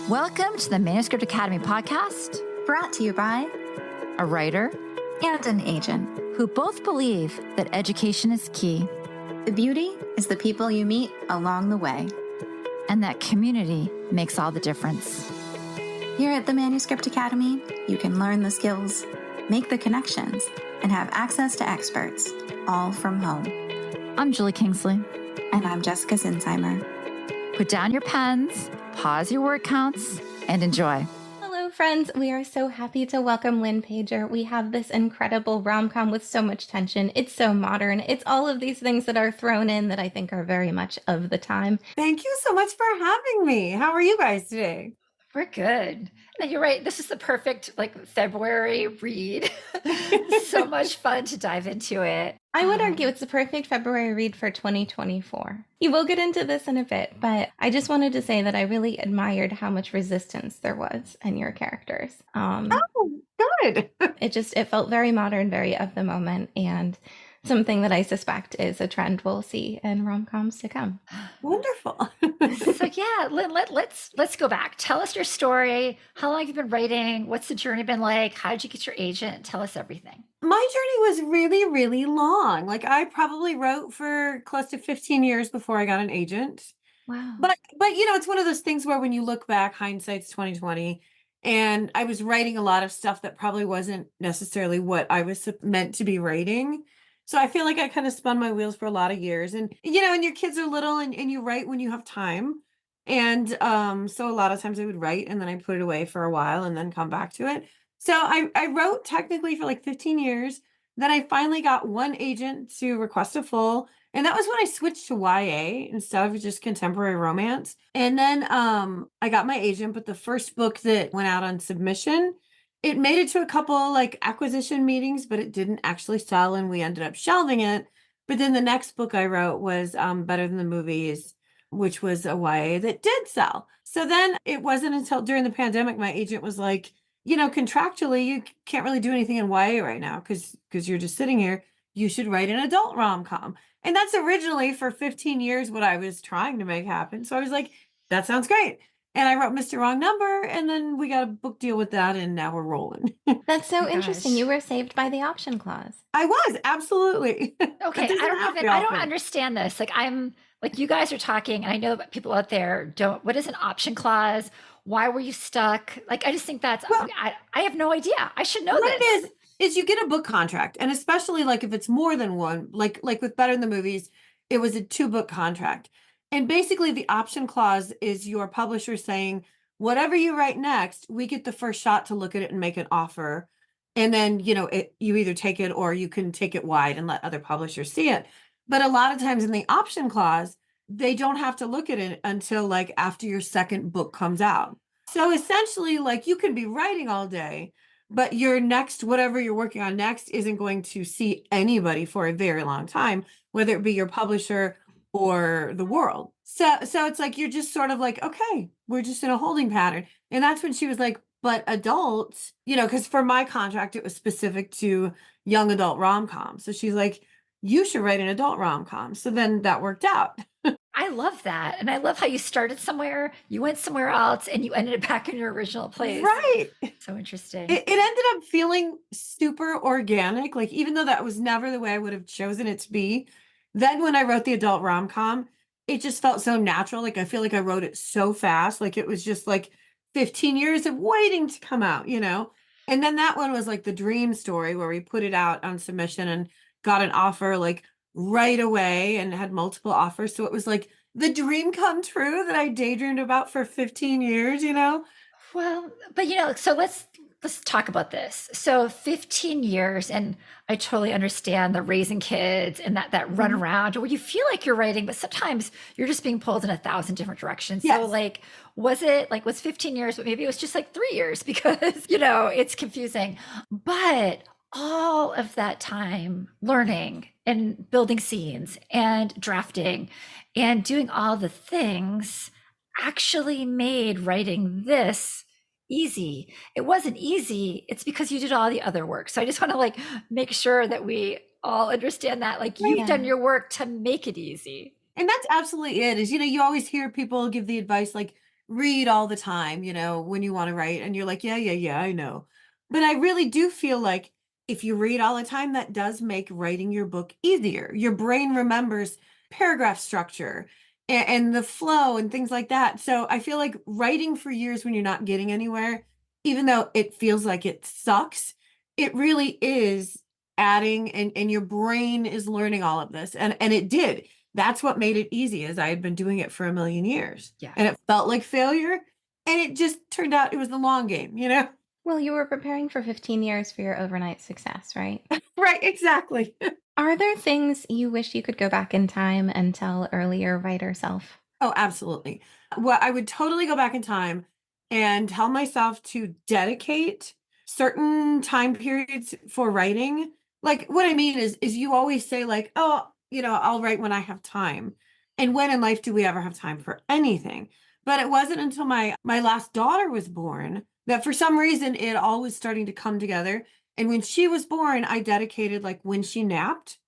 Welcome to the Manuscript Academy podcast, Brought to you by a writer and an agent who both believe that education is key The beauty is the people you meet along the way. and that community makes all the difference. Here at the Manuscript Academy, you can learn the skills, make the connections, and have access to experts, all from home. I'm Julie Kingsley. And I'm Jessica Sinsheimer. Put down your pens, pause your word counts, and enjoy. Hello, friends. We are so happy to welcome Lynn Painter. We have this incredible rom-com with so much tension. It's so modern. It's all of these things that are thrown in that I think are very much of the time. Thank you so much for having me. How are you guys today? We're good. And you're right. This is the perfect February read. So much fun to dive into it. I would argue it's the perfect February read for 2024. You will get into this in a bit, but I just wanted to say that I really admired how much resistance there was in your characters. Good. It felt very modern, very of the moment, and something that I suspect is a trend we'll see in rom-coms to come. Wonderful. So yeah, Lynn, let's go back. Tell us your story. How long have you been writing? What's the journey been like? How did you get your agent? Tell us everything. My journey was really, really long. I probably wrote for close to 15 years before I got an agent. Wow. But it's one of those things where when you look back, hindsight's 2020, and I was writing a lot of stuff that probably wasn't necessarily what I was meant to be writing. So I feel like I kind of spun my wheels for a lot of years. And, and your kids are little and you write when you have time. And so a lot of times I would write and then I put it away for a while and then come back to it. So I wrote technically for 15 years. Then I finally got one agent to request a full. And that was when I switched to YA instead of just contemporary romance. And then I got my agent, but the first book that went out on submission, it made it to a couple acquisition meetings, but it didn't actually sell and we ended up shelving it. But then the next book I wrote was Better Than the Movies, which was a YA that did sell. So then it wasn't until during the pandemic, my agent was like, contractually, you can't really do anything in YA right now because you're just sitting here. You should write an adult rom-com. And that's originally for 15 years what I was trying to make happen. So I was like, that sounds great. And I wrote Mr. Wrong Number, and then we got a book deal with that, and now we're rolling. That's so interesting. Gosh. You were saved by the option clause. I was, absolutely. Okay, I don't understand this. You guys are talking, and I know that people out there don't. What is an option clause? Why were you stuck? I just think that's. I have no idea. I should know what this. It is you get a book contract, and especially if it's more than one, like with Better Than the Movies, it was a 2-book contract. And basically the option clause is your publisher saying, whatever you write next, we get the first shot to look at it and make an offer. And then, you either take it or you can take it wide and let other publishers see it. But a lot of times in the option clause, they don't have to look at it until after your second book comes out. So essentially, you can be writing all day, but your next, whatever you're working on next, isn't going to see anybody for a very long time, whether it be your publisher or the world. So it's you're just sort of okay, we're just in a holding pattern. And that's when she was like, but adults, because for my contract, it was specific to young adult rom-com. So she's like, you should write an adult rom-com. So then that worked out. I love that. And I love how you started somewhere, you went somewhere else, and you ended up back in your original place. Right. So interesting. It ended up feeling super organic. Even though that was never the way I would have chosen it to be, then when I wrote the adult rom-com, it just felt so natural. I feel like I wrote it so fast. It was just 15 years of waiting to come out, And then that one was the dream story where we put it out on submission and got an offer right away and had multiple offers. So it was the dream come true that I daydreamed about for 15 years, Well, but so let's talk about this. So 15 years, and I totally understand the raising kids and that run around where you feel like you're writing, but sometimes you're just being pulled in 1,000 different directions. Yes. So was 15 years, but maybe it was just 3 years because, it's confusing. But all of that time learning and building scenes and drafting and doing all the things actually made writing this easy. It wasn't easy. It's because you did all the other work. So I just want to make sure that we all understand that you've done your work to make it easy. And that's absolutely it. Is, you always hear people give the advice read all the time, when you want to write, and you're like, yeah, I know. But I really do feel like if you read all the time, that does make writing your book easier. Your brain remembers paragraph structure and the flow and things like that. So I feel like writing for years when you're not getting anywhere, even though it feels like it sucks, it really is adding, and your brain is learning all of this. And it did. That's what made it easy, is I had been doing it for a million years. Yeah. And it felt like failure. And it just turned out it was the long game, Well, you were preparing for 15 years for your overnight success, right? Right, exactly. Are there things you wish you could go back in time and tell earlier writer self? Oh, absolutely. Well, I would totally go back in time and tell myself to dedicate certain time periods for writing. Like, what I mean is you always say like, oh, I'll write when I have time. And when in life do we ever have time for anything? But it wasn't until my last daughter was born that for some reason it all was starting to come together. And when she was born, I dedicated, like, when she napped,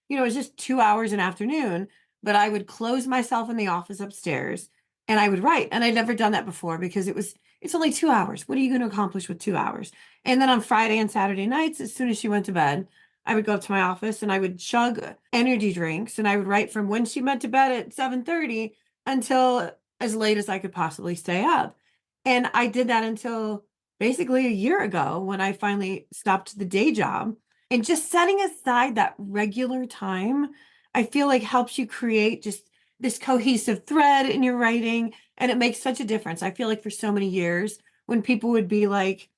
it was just 2 hours an afternoon, but I would close myself in the office upstairs and I would write. And I'd never done that before because it's only 2 hours. What are you going to accomplish with 2 hours? And then on Friday and Saturday nights, as soon as she went to bed, I would go up to my office and I would chug energy drinks, and I would write from when she went to bed at 7:30 until as late as I could possibly stay up. And I did that until basically a year ago, when I finally stopped the day job. And just setting aside that regular time, I feel like helps you create just this cohesive thread in your writing. And it makes such a difference. I feel like for so many years, when people would be like,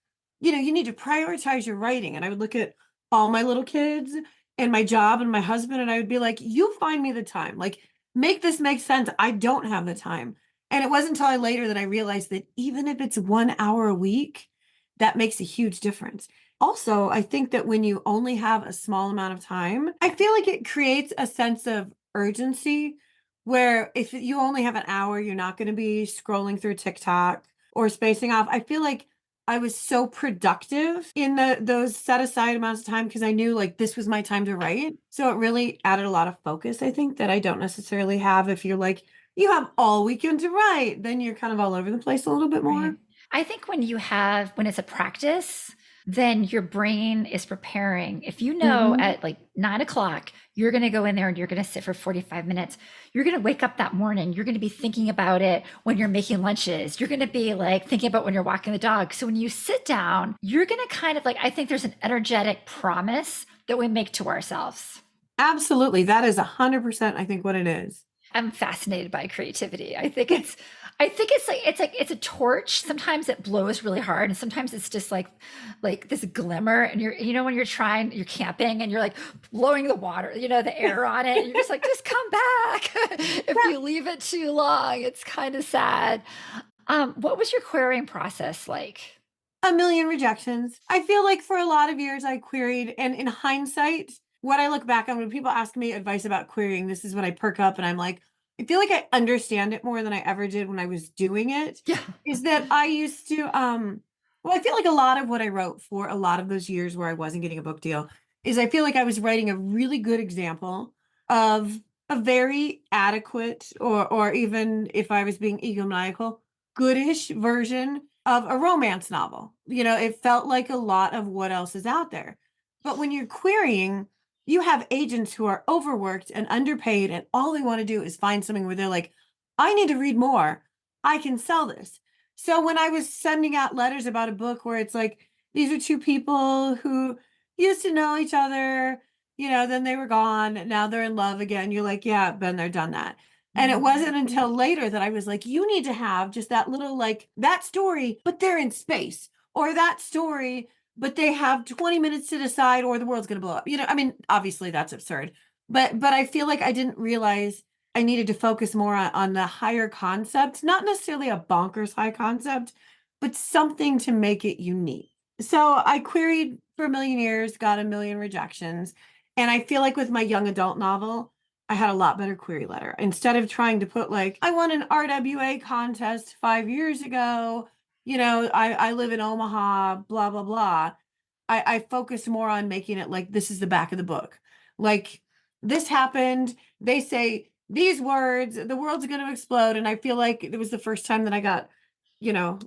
you need to prioritize your writing. And I would look at all my little kids and my job and my husband, and I would be like, you find me the time. Like, make this make sense. I don't have the time. And it wasn't until later that I realized that even if it's 1 hour a week, that makes a huge difference. Also, I think that when you only have a small amount of time, I feel like it creates a sense of urgency, where if you only have an hour, you're not going to be scrolling through TikTok or spacing off. I feel like I was so productive in those set aside amounts of time because I knew, like, this was my time to write. So it really added a lot of focus, I think, that I don't necessarily have if you're like, you have all weekend to write, then you're kind of all over the place a little bit more. Right. I think when it's a practice, then your brain is preparing. If you know at like 9 o'clock, you're going to go in there and you're going to sit for 45 minutes. You're going to wake up that morning. You're going to be thinking about it when you're making lunches. You're going to be like thinking about when you're walking the dog. So when you sit down, you're going to kind of like, I think there's an energetic promise that we make to ourselves. Absolutely. That is 100%, I think, what it is. I'm fascinated by creativity. I think it's a torch. Sometimes it blows really hard, and sometimes it's just like this glimmer. And when you're camping and you're like blowing the water, the air on it. And you're just like, just come back. If you leave it too long, it's kind of sad. What was your querying process like? A million rejections. I feel like for a lot of years I queried, and in hindsight, what I look back on when people ask me advice about querying, this is when I perk up and I'm like, I feel like I understand it more than I ever did when I was doing it. Yeah. Is that I used to, well, I feel like a lot of what I wrote for a lot of those years where I wasn't getting a book deal is I feel like I was writing a really good example of a very adequate, or even if I was being egomaniacal, goodish version of a romance novel. It felt like a lot of what else is out there. But when you're querying, you have agents who are overworked and underpaid, and all they want to do is find something where they're like, I need to read more. I can sell this. So when I was sending out letters about a book where it's like, these are two people who used to know each other, then they were gone. Now they're in love again. You're like, yeah, been there, done that. And it wasn't until later that I was like, you need to have just that little, like, that story, but they're in space, or that story, but they have 20 minutes to decide, or the world's going to blow up. I mean, obviously that's absurd, but I feel like I didn't realize I needed to focus more on the higher concept, not necessarily a bonkers high concept, but something to make it unique. So I queried for a million years, got a million rejections. And I feel like with my young adult novel, I had a lot better query letter. Instead of trying to put like, I won an RWA contest 5 years ago, I live in Omaha, blah, blah, blah. I focus more on making it like, this is the back of the book. Like, this happened. They say these words, the world's going to explode. And I feel like it was the first time that I got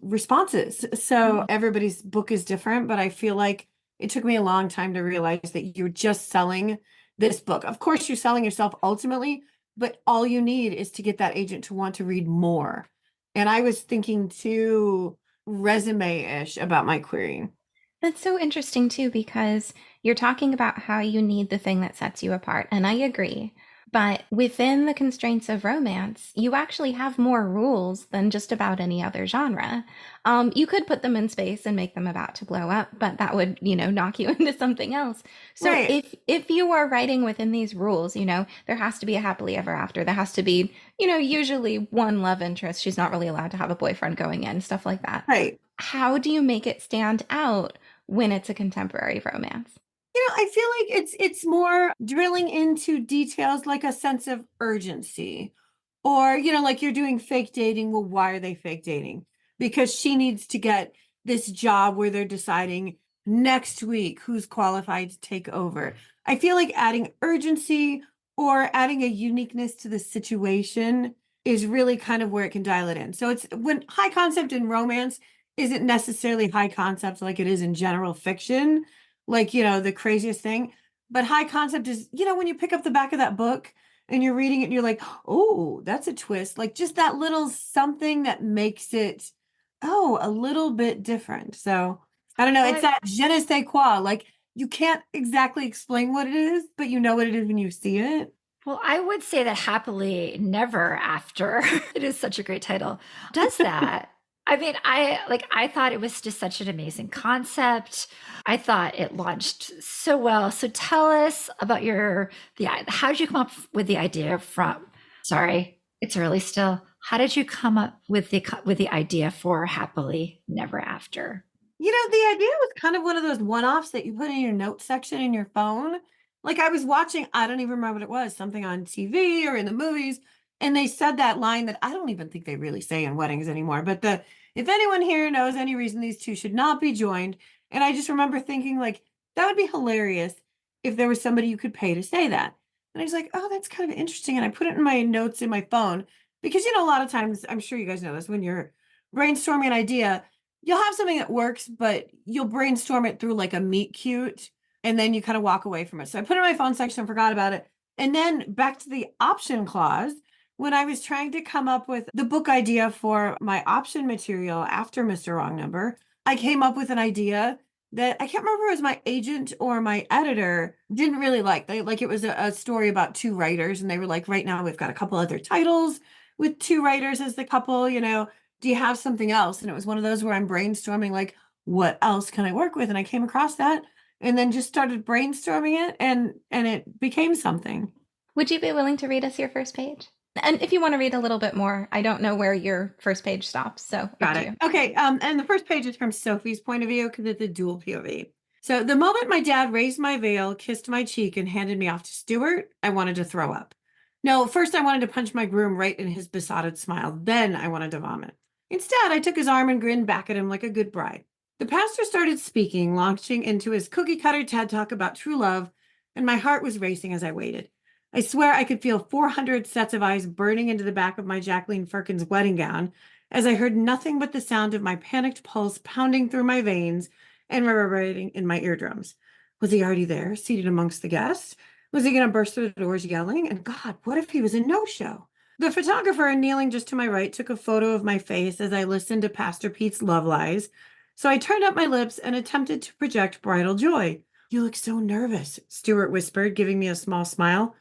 responses. So everybody's book is different, but I feel like it took me a long time to realize that you're just selling this book. Of course, you're selling yourself ultimately, but all you need is to get that agent to want to read more. And I was thinking too resume-ish about my querying. That's so interesting too, because you're talking about how you need the thing that sets you apart. And I agree. But within the constraints of romance, you actually have more rules than just about any other genre. You could put them in space and make them about to blow up, but that would, knock you into something else. So Right. if you are writing within these rules, there has to be a happily ever after. There has to be, usually one love interest. She's not really allowed to have a boyfriend going in, stuff like that. Right. How do you make it stand out when it's a contemporary romance? I feel like it's more drilling into details like a sense of urgency. Or, like you're doing fake dating. Well, why are they fake dating? Because she needs to get this job where they're deciding next week who's qualified to take over. I feel like adding urgency or adding a uniqueness to the situation is really kind of where it can dial it in. So it's when high concept in romance isn't necessarily high concept like it is in general fiction, like, the craziest thing. But high concept is, when you pick up the back of that book and you're reading it and you're like, oh, that's a twist. Like just that little something that makes it, a little bit different. So I don't know. It's that je ne sais quoi. Like you can't exactly explain what it is, but you know what it is when you see it. Well, I would say that Happily Never After, it is such a great title, does that. I mean, I thought it was just such an amazing concept. I thought it launched so well. So tell us about how did you come up with the idea from, sorry, it's early still. How did you come up with the idea for Happily Never After? The idea was kind of one of those one-offs that you put in your notes section in your phone. Like I was watching, I don't even remember what it was, something on TV or in the movies, and they said that line that I don't even think they really say in weddings anymore. But if anyone here knows any reason these two should not be joined, and I just remember thinking like that would be hilarious if there was somebody you could pay to say that. And I was like, oh, that's kind of interesting. And I put it in my notes in my phone because a lot of times, I'm sure you guys know this, when you're brainstorming an idea, you'll have something that works, but you'll brainstorm it through like a meet cute, and then you kind of walk away from it. So I put it in my phone section and forgot about it. And then back to the option clause, when I was trying to come up with the book idea for my option material after Mr. Wrong Number, I came up with an idea that I can't remember if it was my agent or my editor didn't really like. It was a story about two writers, and they were like, right now we've got a couple other titles with two writers as the couple, do you have something else? And it was one of those where I'm brainstorming, like, what else can I work with? And I came across that and then just started brainstorming it and it became something. Would you be willing to read us your first page? And if you want to read a little bit more, I don't know where your first page stops. So Got it. Okay. And the first page is from Sophie's point of view because it's a dual POV. So the moment my dad raised my veil, kissed my cheek, and handed me off to Stuart, I wanted to throw up. No, first I wanted to punch my groom right in his besotted smile. Then I wanted to vomit. Instead, I took his arm and grinned back at him like a good bride. The pastor started speaking, launching into his cookie-cutter TED talk about true love, and my heart was racing as I waited. I swear I could feel 400 sets of eyes burning into the back of my Jacqueline Firkins wedding gown as I heard nothing but the sound of my panicked pulse pounding through my veins and reverberating in my eardrums. Was he already there, seated amongst the guests? Was he going to burst through the doors yelling? And God, what if he was a no-show? The photographer, kneeling just to my right, took a photo of my face as I listened to Pastor Pete's love lies. So I turned up my lips and attempted to project bridal joy. You look so nervous, Stuart whispered, giving me a small smile.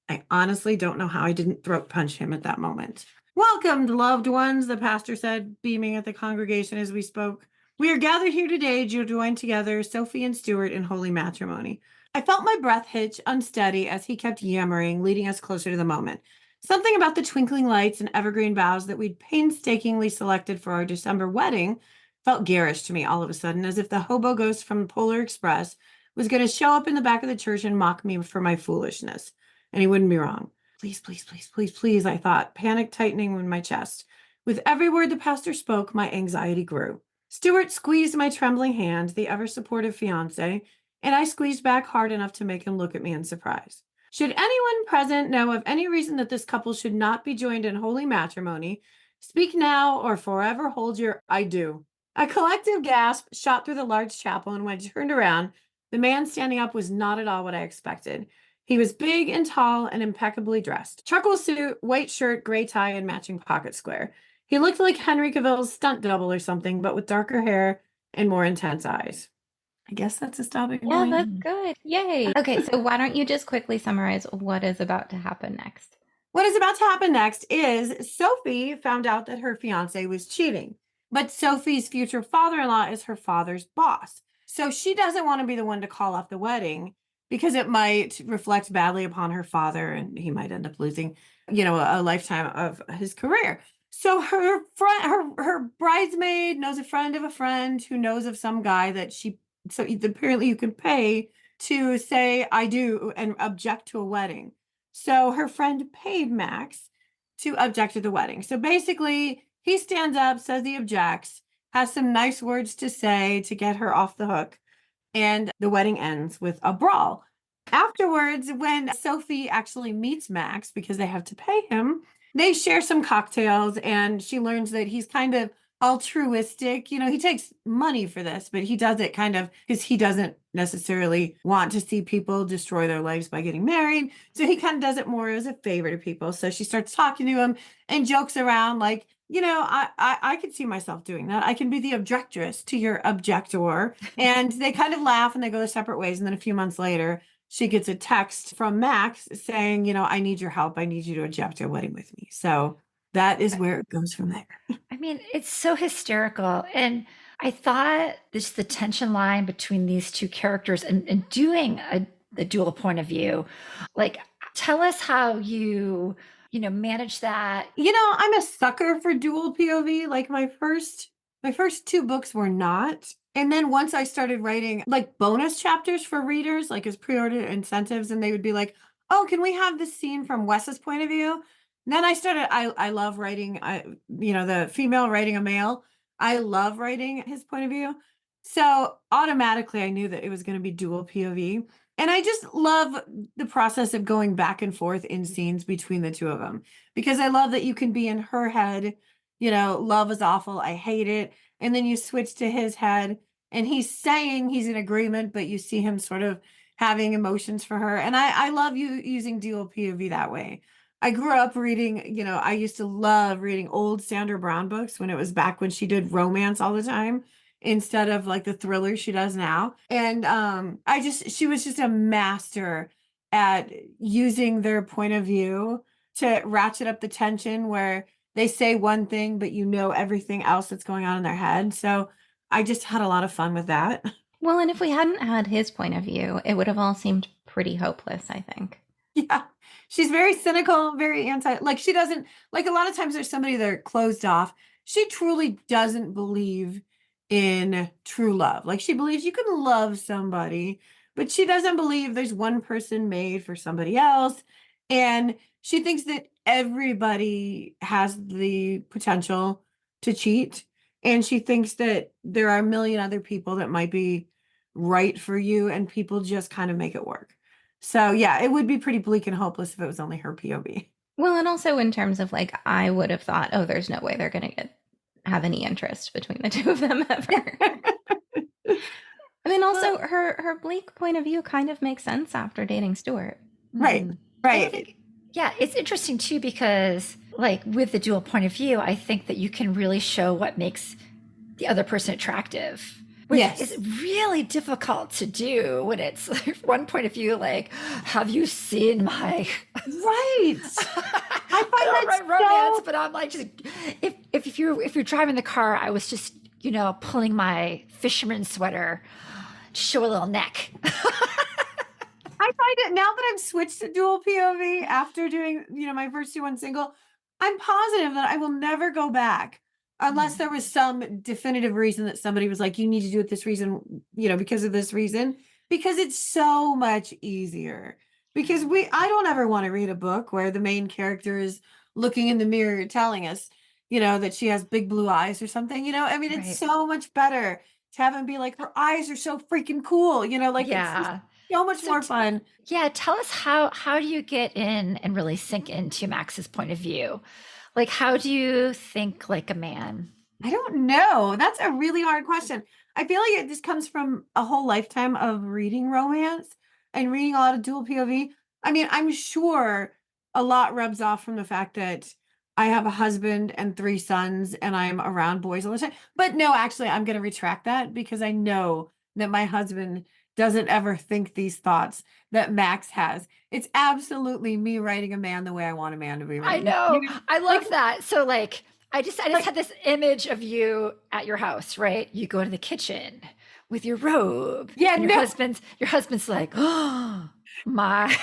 I honestly don't know how I didn't throat punch him at that moment. Welcome, loved ones, the pastor said, beaming at the congregation as we spoke. We are gathered here today to join together, Sophie and Stuart, in holy matrimony. I felt my breath hitch unsteady as he kept yammering, leading us closer to the moment. Something about the twinkling lights and evergreen boughs that we'd painstakingly selected for our December wedding felt garish to me all of a sudden, as if the hobo ghost from Polar Express was going to show up in the back of the church and mock me for my foolishness. And he wouldn't be wrong. Please, please, please, please, please, I thought, panic tightening in my chest. With every word the pastor spoke, my anxiety grew. Stuart squeezed my trembling hand, the ever-supportive fiancé, and I squeezed back hard enough to make him look at me in surprise. Should anyone present know of any reason that this couple should not be joined in holy matrimony, Speak now or forever hold your I do. A collective gasp shot through the large chapel, and when I turned around, the man standing up was not at all what I expected. He was big and tall and impeccably dressed. Chuckle suit, white shirt, gray tie, and matching pocket square. He looked like Henry Cavill's stunt double or something, but with darker hair and more intense eyes. I guess that's a stopping Yeah, point. that's good. Yay. Okay, so why don't you just quickly summarize what is about to happen next? What is about to happen next is Sophie found out that her fiance was cheating, but Sophie's future father-in-law is her father's boss. So she doesn't want to be the one to call off the wedding because it might reflect badly upon her father and he might end up losing, a lifetime of his career. So her friend, her bridesmaid knows a friend of a friend who knows of some guy that so apparently you can pay to say I do and object to a wedding. So her friend paid Max to object to the wedding. So basically, he stands up, says he objects, has some nice words to say to get her off the hook, and the wedding ends with a brawl. Afterwards, when Sophie actually meets Max because they have to pay him, they share some cocktails, and she learns that he's kind of altruistic. He takes money for this, but he does it kind of because he doesn't necessarily want to see people destroy their lives by getting married. So he kind of does it more as a favor to people. So she starts talking to him and jokes around like, I could see myself doing that. I can be the objectress to your objector. And they kind of laugh and they go their separate ways. And then a few months later, she gets a text from Max saying, I need your help. I need you to object to a wedding with me. So that is where it goes from there. I mean, it's so hysterical. And I thought the tension line between these two characters and doing the dual point of view, like, tell us how you manage that. I'm a sucker for dual POV. Like my first two books were not. And then once I started writing like bonus chapters for readers, like as pre-order incentives, and they would be like, oh, can we have this scene from Wes's point of view? And then I love writing, the female writing a male. I love writing his point of view. So automatically I knew that it was going to be dual POV. And I just love the process of going back and forth in scenes between the two of them, because I love that you can be in her head, love is awful, I hate it. And then you switch to his head and he's saying he's in agreement, but you see him sort of having emotions for her. And I love you using dual POV that way. I grew up reading, I used to love reading old Sandra Brown books when it was back when she did romance all the time instead of like the thrillers she does now. And she was just a master at using their point of view to ratchet up the tension where they say one thing, but everything else that's going on in their head. So I just had a lot of fun with that. Well, and if we hadn't had his point of view, it would have all seemed pretty hopeless, I think. Yeah. She's very cynical, very she doesn't, like a lot of times there's somebody they're closed off. She truly doesn't believe in true love. Like she believes you can love somebody, but she doesn't believe there's one person made for somebody else. And she thinks that everybody has the potential to cheat. And she thinks that there are a million other people that might be right for you and people just kind of make it work. So yeah, it would be pretty bleak and hopeless if it was only her POV. Well, and also in terms of like, I would have thought, oh, there's no way they're going to have any interest between the two of them ever. I mean, also her bleak point of view kind of makes sense after dating Stuart. Right, right. Yeah, it's interesting too because like with the dual point of view, I think that you can really show what makes the other person attractive. Which is really difficult to do when it's like one point of view, like, have you seen my right? I find that romance, but I'm like, just if you're driving the car, I was just pulling my fisherman sweater to show a little neck. I find it now that I've switched to dual POV after doing my first 2 on single, I'm positive that I will never go back. Unless there was some definitive reason that somebody was like, you need to do it this reason, because of this reason, because it's so much easier. Because I don't ever want to read a book where the main character is looking in the mirror telling us, that she has big blue eyes or something, it's so much better to have him be like, her eyes are so freaking cool, it's just so much more fun. Yeah. Tell us how do you get in and really sink into Max's point of view? Like, how do you think like a man? I don't know. That's a really hard question. I feel like it just comes from a whole lifetime of reading romance and reading a lot of dual POV. I mean, I'm sure a lot rubs off from the fact that I have a husband and 3 sons and I'm around boys all the time. But no, actually, I'm going to retract that because I know that my husband doesn't ever think these thoughts that Max has. It's absolutely me writing a man the way I want a man to be I written. know. You know? I Like, love that. So like I just like, had this image of you at your house, right? You go to the kitchen with your robe yeah, and no. your husband's like, "Oh, my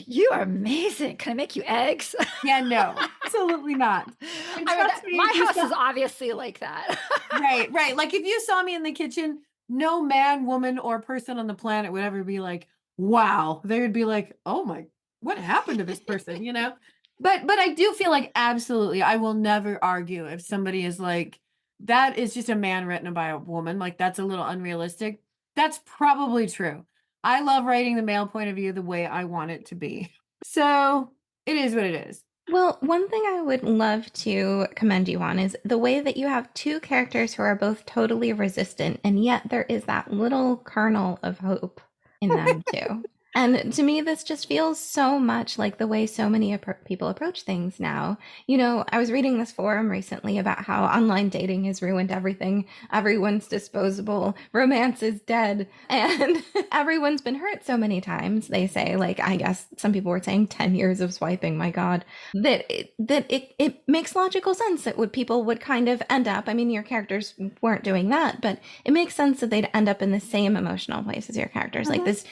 you are amazing. Can I make you eggs?" Yeah, no, absolutely not. And I mean, trust me, my if you house saw is obviously like that. right, right. Like if you saw me in the kitchen, no man, woman, or person on the planet would ever be like, wow. They would be like, oh my, what happened to this person? You know? But I do feel like absolutely I will never argue if somebody is like, that is just a man written by a woman. Like that's a little unrealistic. That's probably true. I love writing the male point of view the way I want it to be. So it is what it is. Well, one thing I would love to commend you on is the way that you have two characters who are both totally resistant, and yet there is that little kernel of hope in them too. And to me, this just feels so much like the way so many people approach things now. You know, I was reading this forum recently about how online dating has ruined everything. Everyone's disposable. Romance is dead. And everyone's been hurt so many times, they say. Like, I guess some people were saying 10 years of swiping, my God. It makes logical sense that people would kind of end up. I mean, your characters weren't doing that, but it makes sense that they'd end up in the same emotional place as your characters. Like this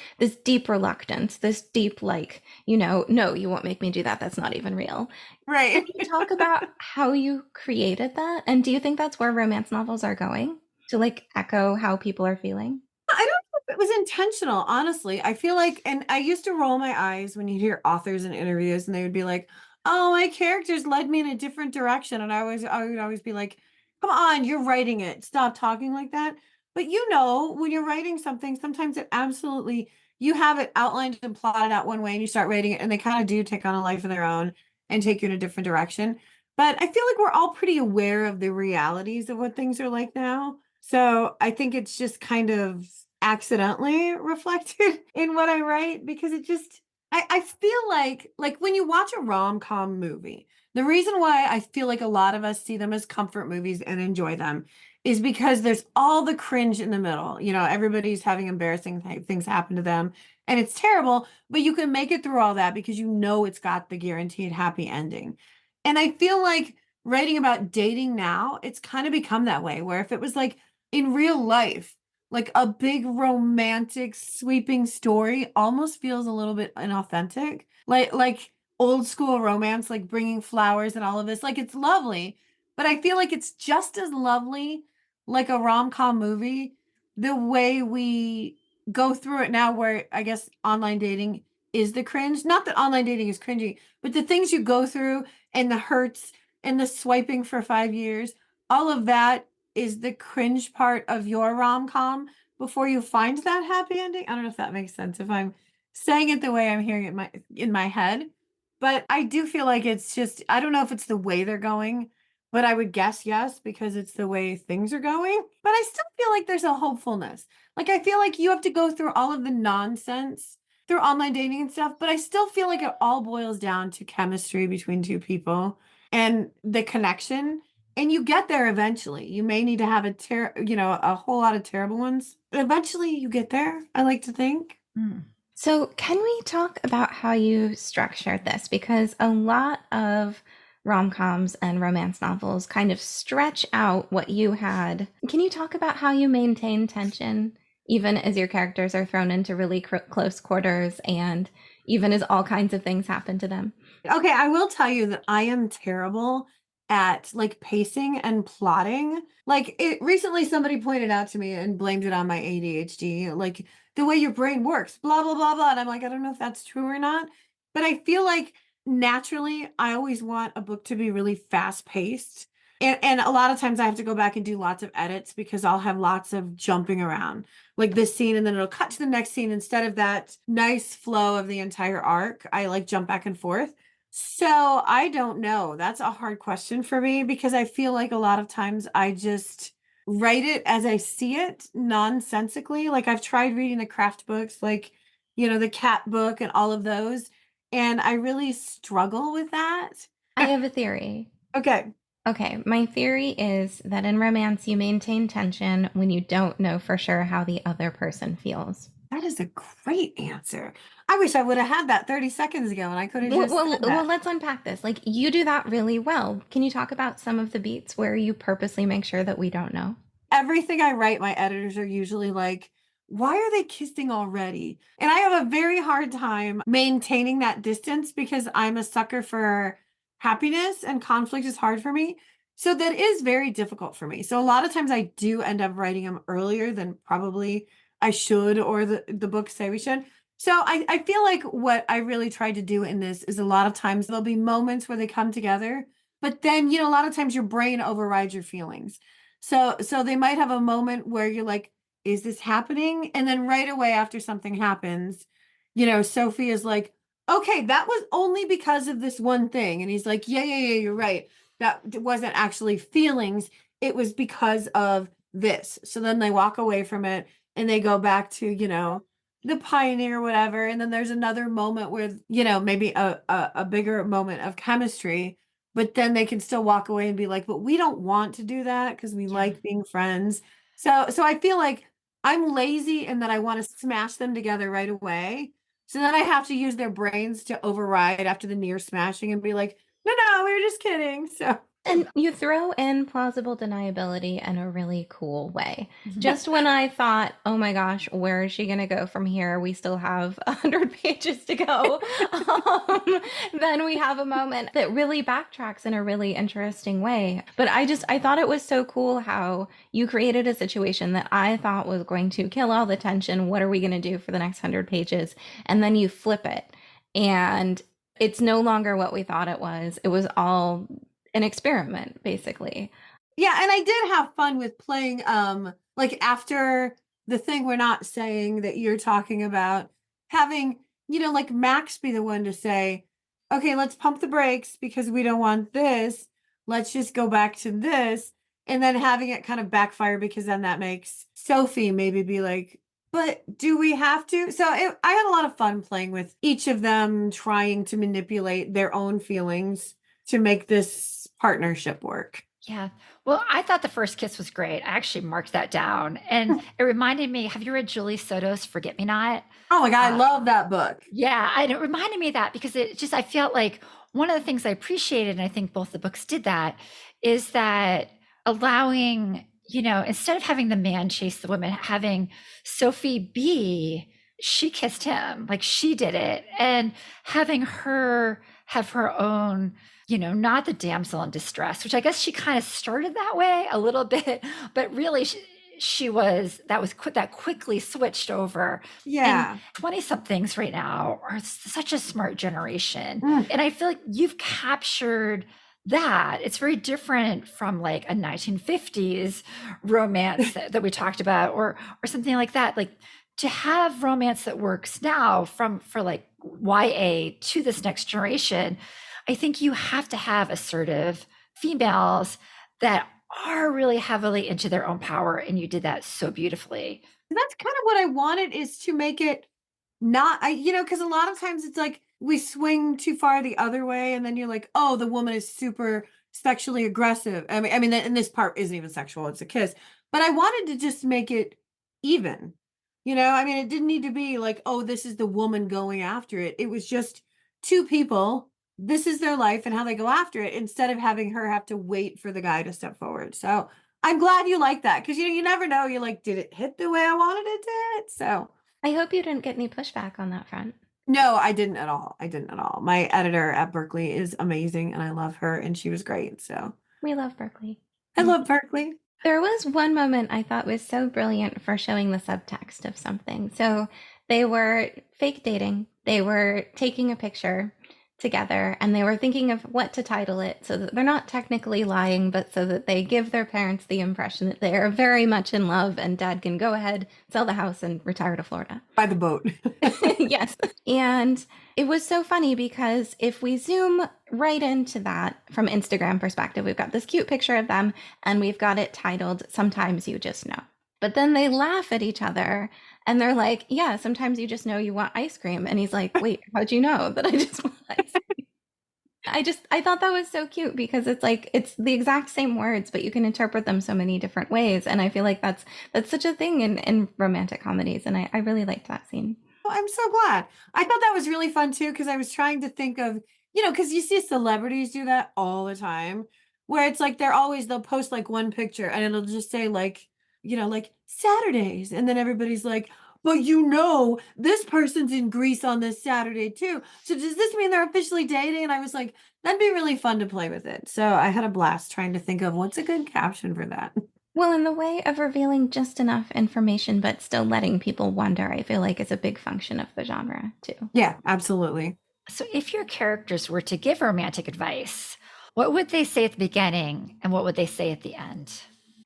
deep reluctance, this deep, like, you know, no, you won't make me do that. That's not even real. Right. Can you talk about how you created that? And do you think that's where romance novels are going? To like echo how people are feeling? I don't know if it was intentional, honestly. I feel like, and I used to roll my eyes when you hear authors in interviews and they would be like, oh, my characters led me in a different direction. And I would always be like, come on, you're writing it. Stop talking like that. But you know, when you're writing something, sometimes it absolutely, you have it outlined and plotted out one way and you start writing it and they kind of do take on a life of their own and take you in a different direction. But I feel like we're all pretty aware of the realities of what things are like now. So I think it's just kind of accidentally reflected in what I write because it just I feel like when you watch a rom-com movie, the reason why I feel like a lot of us see them as comfort movies and enjoy them is because there's all the cringe in the middle. You know, everybody's having embarrassing things happen to them and it's terrible, but you can make it through all that because you know it's got the guaranteed happy ending. And I feel like writing about dating now, it's kind of become that way where if it was like in real life, like a big romantic sweeping story almost feels a little bit inauthentic. Like old school romance, like bringing flowers and all of this. Like it's lovely, but I feel like it's just as lovely like a rom-com movie the way we go through it now where I guess online dating is the cringe. Not that online dating is cringy, but the things you go through and the hurts and the swiping for 5 years, all of that is the cringe part of your rom-com before you find that happy ending. I don't know if that makes sense if I'm saying it the way I'm hearing it in my head. But I do feel like it's just I don't know if it's the way they're going, but I would guess yes because it's the way things are going. But I still feel like there's a hopefulness. Like I feel like you have to go through all of the nonsense through online dating and stuff, but I still feel like it all boils down to chemistry between two people and the connection. And you get there eventually. You may need to have a whole lot of terrible ones. But eventually you get there, I like to think. Mm. So, can we talk about how you structured this? Because a lot of rom-coms and romance novels kind of stretch out what you had. Can you talk about how you maintain tension, even as your characters are thrown into really close quarters and even as all kinds of things happen to them? Okay, I will tell you that I am terrible at like pacing and plotting. Like it recently somebody pointed out to me and blamed it on my ADHD, like the way your brain works, blah blah blah blah. And I'm like, I don't know if that's true or not, but I feel like naturally I always want a book to be really fast paced. And a lot of times I have to go back and do lots of edits because I'll have lots of jumping around, like this scene, and then it'll cut to the next scene instead of that nice flow of the entire arc. I like jump back and forth. So I don't know. That's a hard question for me because I feel like a lot of times I just write it as I see it nonsensically. Like I've tried reading the craft books, like, the cat book and all of those. And I really struggle with that. I have a theory. Okay. Okay, my theory is that in romance, you maintain tension when you don't know for sure how the other person feels. That is a great answer. I wish I would have had that 30 seconds ago and I could have Well, just said that. let's unpack this. Like, you do that really well. Can you talk about some of the beats where you purposely make sure that we don't know? Everything I write, my editors are usually like, why are they kissing already? And I have a very hard time maintaining that distance because I'm a sucker for happiness and conflict is hard for me. So that is very difficult for me. So a lot of times I do end up writing them earlier than probably I should or the books say we should. So I feel like what I really tried to do in this is a lot of times there'll be moments where they come together, but then, a lot of times your brain overrides your feelings. So they might have a moment where you're like, is this happening? And then right away after something happens, Sophie is like, okay, that was only because of this one thing. And he's like, yeah, you're right. That wasn't actually feelings. It was because of this. So then they walk away from it and they go back to, the pioneer, whatever. And then there's another moment where, maybe a bigger moment of chemistry, but then they can still walk away and be like, but we don't want to do that because we like being friends. So I feel like I'm lazy and that I want to smash them together right away. So then I have to use their brains to override after the near smashing and be like, no, we were just kidding. So And you throw in plausible deniability in a really cool way. Just when I thought, oh my gosh, where is she going to go from here? We still have 100 pages to go. Then we have a moment that really backtracks in a really interesting way. But I thought it was so cool how you created a situation that I thought was going to kill all the tension. What are we going to do for the next 100 pages? And then you flip it. And it's no longer what we thought it was. It was all an experiment, basically. Yeah, and I did have fun with playing like after the thing we're not saying that you're talking about, having, like Max be the one to say, okay, let's pump the brakes because we don't want this. Let's just go back to this. And then having it kind of backfire because then that makes Sophie maybe be like, but do we have to? So I had a lot of fun playing with each of them trying to manipulate their own feelings to make this partnership work. Yeah. Well, I thought the first kiss was great. I actually marked that down. And it reminded me, have you read Julie Soto's Forget Me Not? Oh my God, I love that book. Yeah. And it reminded me of that because I felt like one of the things I appreciated, and I think both the books did that, is that allowing, instead of having the man chase the woman, having Sophie be, she kissed him, like she did it, and having her have her own, not the damsel in distress, which I guess she kind of started that way a little bit, but really that quickly switched over. Yeah. And 20 somethings right now are such a smart generation. And I feel like you've captured that. It's very different from like a 1950s romance that we talked about or something like that. Like to have romance that works now for like YA to this next generation, I think you have to have assertive females that are really heavily into their own power. And you did that so beautifully. That's kind of what I wanted, is to make it not, because a lot of times it's like we swing too far the other way and then you're like, oh, the woman is super sexually aggressive. I mean, and this part isn't even sexual, it's a kiss. But I wanted to just make it even. It didn't need to be like, oh, this is the woman going after it. It was just two people. This is their life and how they go after it, instead of having her have to wait for the guy to step forward. So I'm glad you like that because you never know. You're like, did it hit the way I wanted it to hit? So I hope you didn't get any pushback on that front. no, I didn't at all. My editor at Berkeley is amazing and I love her and she was great. So we love Berkeley. I love Berkeley. There was one moment I thought was so brilliant for showing the subtext of something. So they were fake dating. They were taking a picture. together, and they were thinking of what to title it so that they're not technically lying, but so that they give their parents the impression that they are very much in love and dad can go ahead, sell the house, and retire to Florida. By the boat. Yes. And it was so funny because if we zoom right into that from Instagram perspective, we've got this cute picture of them and we've got it titled, Sometimes You Just Know. But then they laugh at each other and they're like, yeah, sometimes you just know you want ice cream. And he's like, wait, how'd you know that I just want ice cream? I thought that was so cute because it's like, it's the exact same words, but you can interpret them so many different ways. And I feel like that's such a thing in romantic comedies. And I really liked that scene. Well, I'm so glad. I thought that was really fun too, because I was trying to think of, because you see celebrities do that all the time, where it's like they'll post like one picture and it'll just say like, like Saturdays. And then everybody's like, but this person's in Greece on this Saturday too. So does this mean they're officially dating? And I was like, that'd be really fun to play with it. So I had a blast trying to think of what's a good caption for that. Well, in the way of revealing just enough information, but still letting people wonder, I feel like is a big function of the genre too. Yeah, absolutely. So if your characters were to give romantic advice, what would they say at the beginning and what would they say at the end?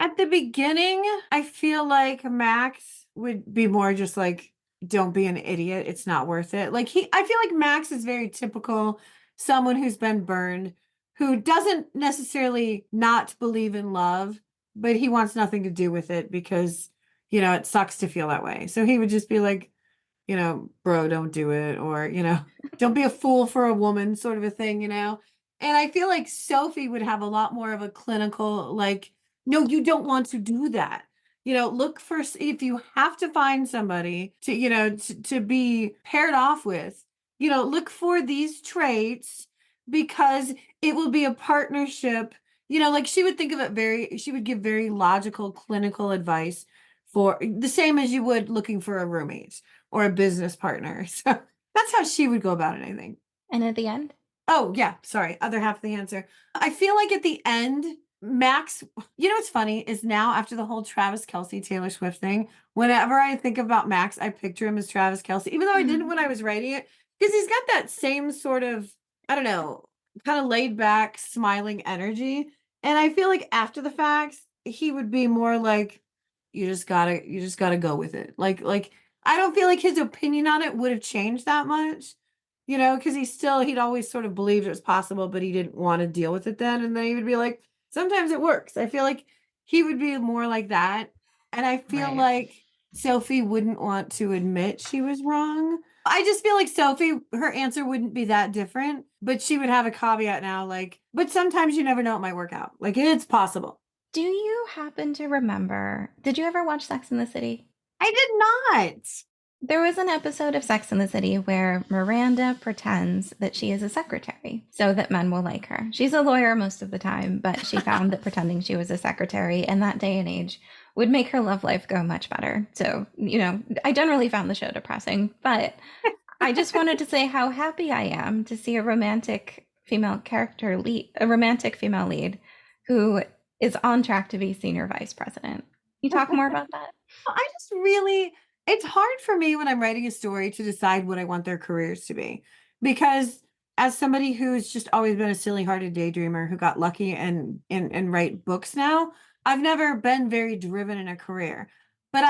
At the beginning, I feel like Max would be more just like, don't be an idiot. It's not worth it. I feel like Max is very typical, someone who's been burned, who doesn't necessarily not believe in love, but he wants nothing to do with it because, it sucks to feel that way. So he would just be like, bro, don't do it. Or, don't be a fool for a woman sort of a thing, And I feel like Sophie would have a lot more of a clinical, like, no, you don't want to do that. Look for, if you have to find somebody to be paired off with, look for these traits because it will be a partnership. She would think of it she would give very logical clinical advice for the same as you would looking for a roommate or a business partner. So that's how she would go about it, I think. And at the end? Oh, yeah. Sorry. Other half of the answer. I feel like at the end, Max, what's funny is now after the whole Travis Kelce, Taylor Swift thing, whenever I think about Max, I picture him as Travis Kelce, even though I didn't when I was writing it, because he's got that same sort of, I don't know, kind of laid back, smiling energy. And I feel like after the fact, he would be more like, you just gotta go with it. Like, I don't feel like his opinion on it would have changed that much. Because he'd always sort of believed it was possible, but he didn't want to deal with it then. And then he would be like, sometimes it works. I feel like he would be more like that. And I feel like Sophie wouldn't want to admit she was wrong. I just feel like Sophie, her answer wouldn't be that different, but she would have a caveat now, like, but sometimes you never know, it might work out. Like, it's possible. Do you happen to remember, did you ever watch Sex and the City? I did not. There was an episode of Sex and the City where Miranda pretends that she is a secretary so that men will like her. She's a lawyer most of the time, but she found that pretending she was a secretary in that day and age would make her love life go much better. So, I generally found the show depressing, but I just wanted to say how happy I am to see a romantic female lead who is on track to be senior vice president. You talk more about that? It's hard for me when I'm writing a story to decide what I want their careers to be, because as somebody who's just always been a silly-hearted daydreamer who got lucky and write books now, I've never been very driven in a career. But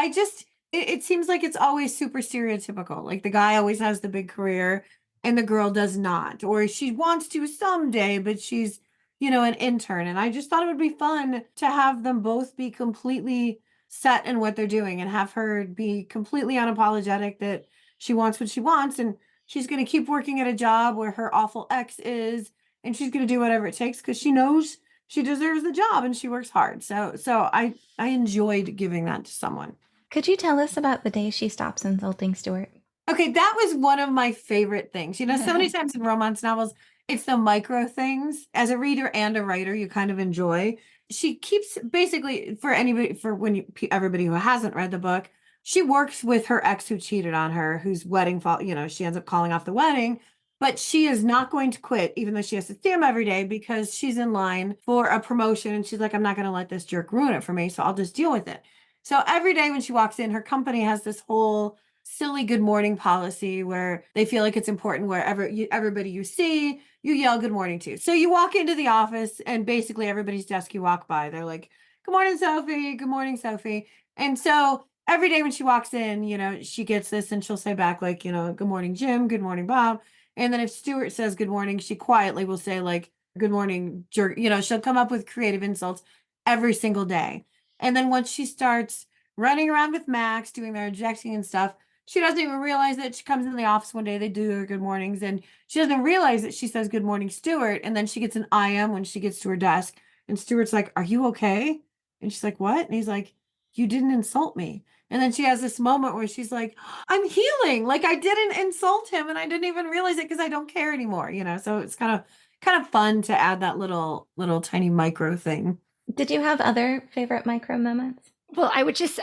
it seems like it's always super stereotypical. Like the guy always has the big career and the girl does not, or she wants to someday, but she's, an intern. And I just thought it would be fun to have them both be completely set in what they're doing and have her be completely unapologetic that she wants what she wants and she's going to keep working at a job where her awful ex is, and she's going to do whatever it takes because she knows she deserves the job and she works hard. So I enjoyed giving that to someone. Could you tell us about the day she stops insulting Stuart? Okay, that was one of my favorite things. So many times in romance novels, it's the micro things. As a reader and a writer, you kind of enjoy. She keeps basically everybody who hasn't read the book, she works with her ex who cheated on her, whose wedding fall, she ends up calling off the wedding, but she is not going to quit, even though she has to see him every day because she's in line for a promotion. And she's like, I'm not going to let this jerk ruin it for me. So I'll just deal with it. So every day when she walks in, her company has this whole silly good morning policy where they feel like it's important wherever everybody you see, you yell good morning to. So you walk into the office and basically everybody's desk you walk by, they're like, good morning, Sophie. Good morning, Sophie. And so every day when she walks in, she gets this and she'll say back like, good morning, Jim. Good morning, Bob. And then if Stuart says good morning, she quietly will say like, good morning, jerk. She'll come up with creative insults every single day. And then once she starts running around with Max, doing their injecting and stuff, she doesn't even realize that she comes in the office one day, they do her good mornings, and she doesn't realize that she says good morning, Stuart. And then she gets an IM when she gets to her desk. And Stuart's like, are you okay? And she's like, what? And he's like, you didn't insult me. And then she has this moment where she's like, I'm healing. Like I didn't insult him and I didn't even realize it because I don't care anymore, So it's kind of fun to add that little tiny micro thing. Did you have other favorite micro moments? Well, I just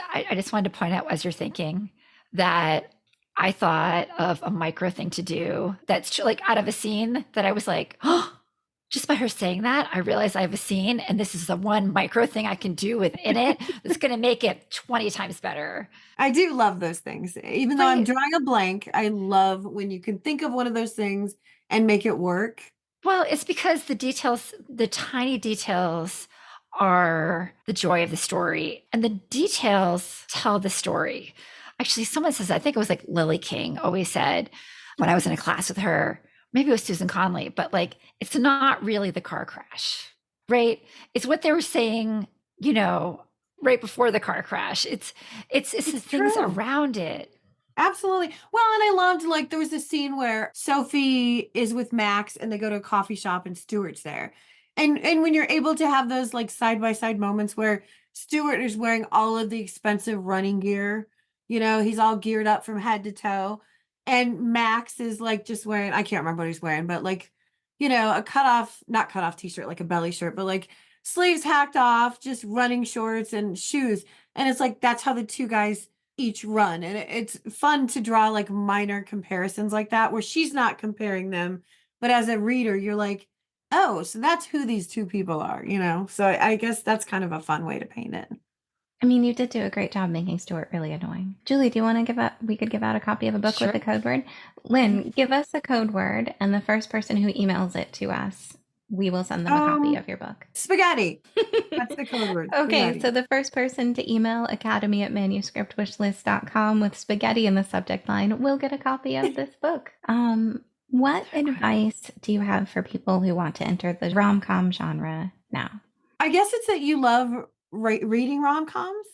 wanted to point out as you're thinking that I thought of a micro thing to do that's like out of a scene that I was like, oh, just by her saying that, I realized I have a scene and this is the one micro thing I can do within it that's going to make it 20 times better. I do love those things. Even though I'm drawing a blank, I love when you can think of one of those things and make it work. Well, it's because the details, the tiny details are the joy of the story, and the details tell the story. Actually, someone says, I think it was like Lily King always said when I was in a class with her, maybe it was Susan Conley, but like, it's not really the car crash, right? It's what they were saying, right before the car crash. It's the things around it. Absolutely. Well, and I loved, like, there was a scene where Sophie is with Max and they go to a coffee shop and Stuart's there. And when you're able to have those like side by side moments where Stuart is wearing all of the expensive running gear, he's all geared up from head to toe. And Max is like just wearing, I can't remember what he's wearing, but like, a not cut off t-shirt, like a belly shirt, but like sleeves hacked off, just running shorts and shoes. And it's like, that's how the two guys each run. And it's fun to draw like minor comparisons like that, where she's not comparing them, but as a reader, you're like, oh, so that's who these two people are, So I guess that's kind of a fun way to paint it. I mean, you did do a great job making Stuart really annoying. Julie, do you want to we could give out a copy of a book Sure. with the code word? Lynn, give us a code word, and the first person who emails it to us, we will send them a copy of your book. Spaghetti. That's the code word. Okay, Spaghetti. So the first person to email academy@manuscriptwishlist.com with spaghetti in the subject line will get a copy of this book. What advice do you have for people who want to enter the rom-com genre now? I guess it's that you love reading rom-coms,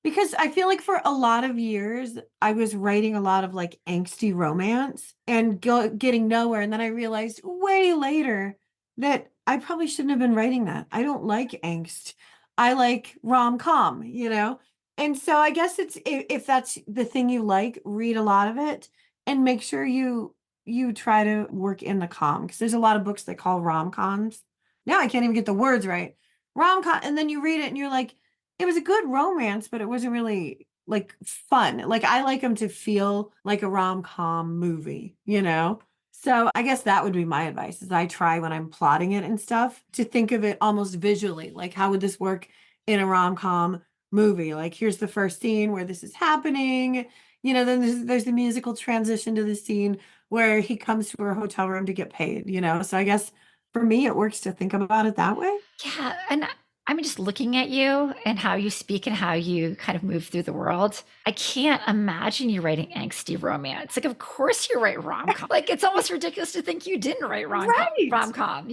because I feel like for a lot of years, I was writing a lot of like angsty romance and getting nowhere. And then I realized way later that I probably shouldn't have been writing that. I don't like angst. I like rom-com, And so I guess it's, if that's the thing you like, read a lot of it and make sure you try to work in the com, because there's a lot of books they call rom-coms. Now I can't even get the words right. Rom-com, and then you read it and you're like, it was a good romance, but it wasn't really like fun. Like I like them to feel like a rom-com movie, So I guess that would be my advice, is I try when I'm plotting it and stuff to think of it almost visually. Like, how would this work in a rom-com movie? Like, here's the first scene where this is happening. Then there's the musical transition to the scene where he comes to her hotel room to get paid, So I guess for me, it works to think about it that way. Yeah. And I'm just looking at you and how you speak and how you kind of move through the world. I can't imagine you writing angsty romance. Like, of course you write rom-com. Like, it's almost ridiculous to think you didn't write rom-com,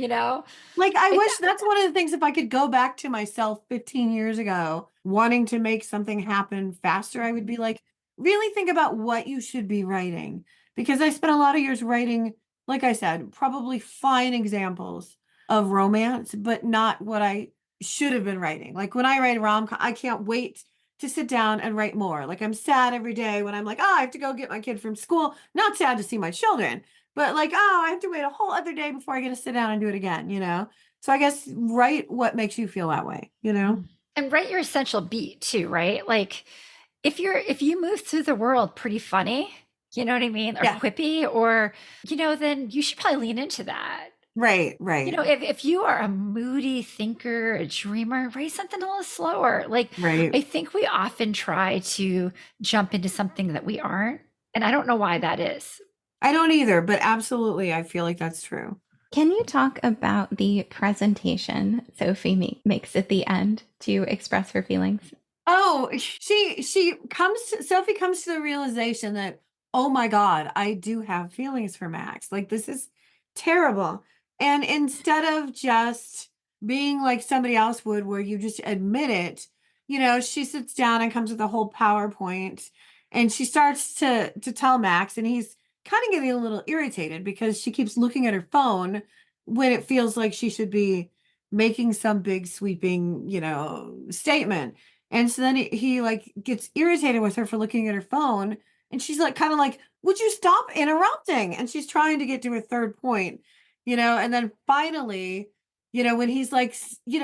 Like, I wish that's one of the things, if I could go back to myself 15 years ago, wanting to make something happen faster, I would be like, really think about what you should be writing. Because I spent a lot of years writing, like I said, probably fine examples of romance, but not what I should have been writing. Like when I write rom-com, I can't wait to sit down and write more. Like I'm sad every day when I'm like, oh, I have to go get my kid from school. Not sad to see my children, but like, oh, I have to wait a whole other day before I get to sit down and do it again, So I guess write what makes you feel that way, And write your essential beat too, right? Like if you move through the world pretty funny, you know what I mean? Or quippy, or, then you should probably lean into that. Right. If you are a moody thinker, a dreamer, write something a little slower. Like, I think we often try to jump into something that we aren't. And I don't know why that is. I don't either, but absolutely, I feel like that's true. Can you talk about the presentation Sophie makes at the end to express her feelings? Oh, Sophie comes to the realization that, oh my God, I do have feelings for Max. Like, this is terrible. And instead of just being like somebody else would, where you just admit it, she sits down and comes with a whole PowerPoint, and she starts to tell Max, and he's kind of getting a little irritated because she keeps looking at her phone when it feels like she should be making some big sweeping, statement. And so then he like gets irritated with her for looking at her phone. And she's like, kind of like, would you stop interrupting? And she's trying to get to her third point, and then finally, when he's like,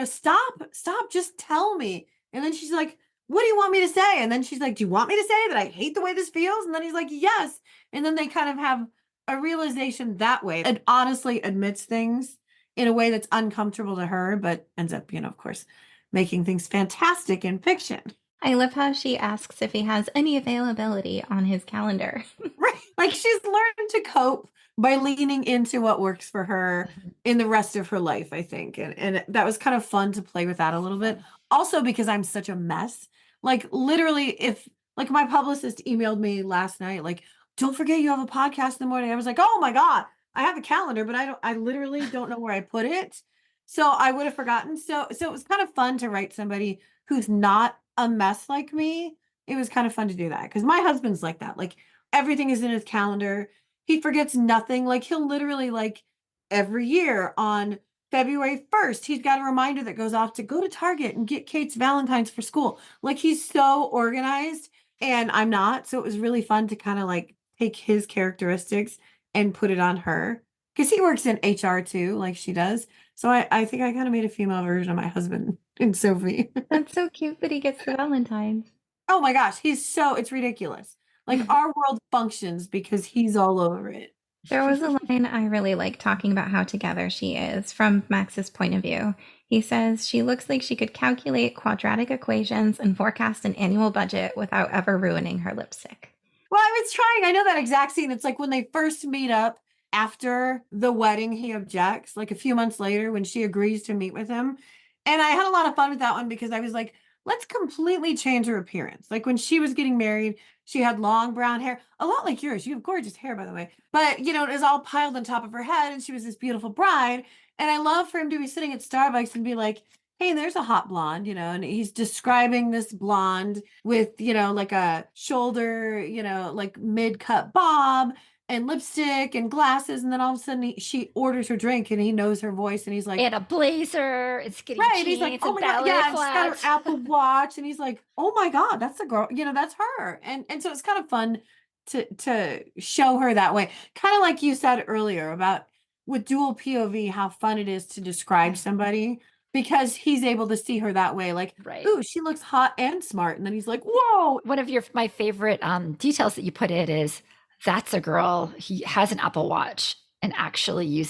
stop, just tell me. And then she's like, what do you want me to say? And then she's like, do you want me to say that I hate the way this feels? And then he's like, yes. And then they kind of have a realization that way, and honestly admits things in a way that's uncomfortable to her, but ends up, of course, making things fantastic in fiction. I love how she asks if he has any availability on his calendar. Right. Like, she's learned to cope by leaning into what works for her in the rest of her life, I think. And that was kind of fun to play with that a little bit. Also, because I'm such a mess. Like, literally, if like my publicist emailed me last night, like, don't forget you have a podcast in the morning. I was like, oh my God, I have a calendar, but I literally don't know where I put it. So I would have forgotten. So it was kind of fun to write somebody who's not a mess like me. It was kind of fun to do that, because my husband's like that. Like, everything is in his calendar. He forgets nothing. Like, he'll literally, like, every year on February 1st, he's got a reminder that goes off to go to Target and get Kate's Valentine's for school. Like, he's so organized, and I'm not. So it was really fun to kind of like take his characteristics and put it on her, because he works in HR too, like she does. So I think I kind of made a female version of my husband in Sophie. That's so cute that he gets the Valentine's. Oh my gosh, it's ridiculous. Like, our world functions because he's all over it. There was a line I really like talking about how together she is from Max's point of view. He says she looks like she could calculate quadratic equations and forecast an annual budget without ever ruining her lipstick. Well, I was trying. I know that exact scene. It's like when they first meet up after the wedding, he objects, like a few months later when she agrees to meet with him. And I had a lot of fun with that one, because I was like, let's completely change her appearance. Like, when she was getting married, she had long brown hair, a lot like yours. You have gorgeous hair, by the way. But, it was all piled on top of her head, and she was this beautiful bride. And I love for him to be sitting at Starbucks and be like, hey, there's a hot blonde, and he's describing this blonde with, like a shoulder, like mid-cut bob and lipstick and glasses. And then all of a sudden she orders her drink, and he knows her voice, and he's like, And a blazer and skinny right. jeans, He's like, oh and my God, ballet yeah, and she's got her flats. Apple Watch, and he's like, oh my God, that's the girl, that's her. And so it's kind of fun to show her that way. Kind of like you said earlier about with dual POV, how fun it is to describe somebody, because he's able to see her that way. Like, Right. ooh, she looks hot and smart. And then he's like, whoa. One of my favorite details that you put in is, that's a girl. He has an Apple Watch and actually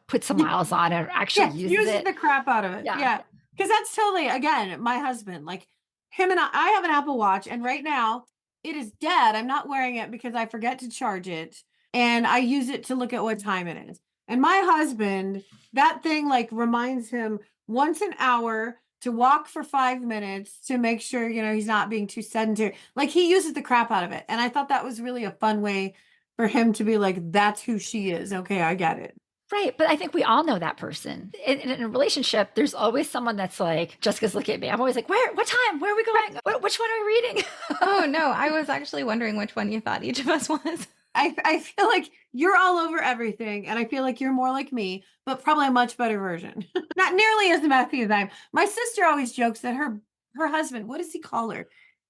put some miles on it, or actually uses it. the crap out of it. Yeah. Because that's totally, again, my husband, like him and I have an Apple Watch, and right now it is dead. I'm not wearing it because I forget to charge it, and I use it to look at what time it is. And my husband, that thing like reminds him once an hour to walk for 5 minutes to make sure, he's not being too sedentary. Like, he uses the crap out of it. And I thought that was really a fun way for him to be like, that's who she is. Okay, I get it. Right. But I think we all know that person. In a relationship, there's always someone that's like, Jessica's looking at me. I'm always like, what time? Where are we going? Which one are we reading? Oh, no. I was actually wondering which one you thought each of us was. I feel like you're all over everything, and I feel like you're more like me, but probably a much better version. Not nearly as messy as I am. My sister always jokes that her husband, what does he call her?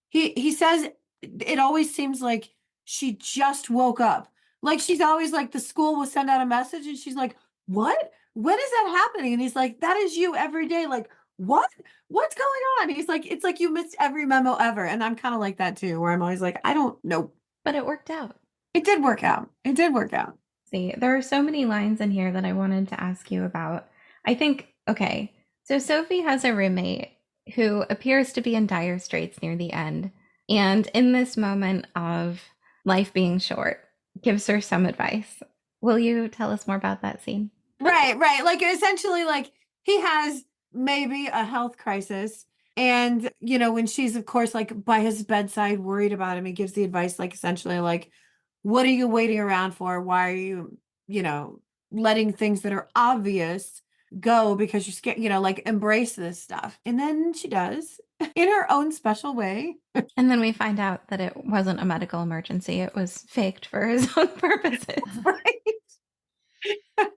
He says it always seems like she just woke up. Like, she's always like, the school will send out a message, and she's like, what? When is that happening? And he's like, that is you every day. Like, what? What's going on? He's like, it's like you missed every memo ever. And I'm kind of like that too, where I'm always like, I don't know. But it worked out. It did work out. It did work out. See, there are so many lines in here that I wanted to ask you about. I think, okay, so Sophie has a roommate who appears to be in dire straits near the end. And in this moment of life being short, gives her some advice. Will you tell us more about that scene? Right. Like essentially, like he has maybe a health crisis. And, when she's, of course, like by his bedside, worried about him, he gives the advice, like essentially, like, what are you waiting around for? Why are you, letting things that are obvious go because you're scared, like embrace this stuff. And then she does in her own special way. And then we find out that it wasn't a medical emergency. It was faked for his own purposes. Right. I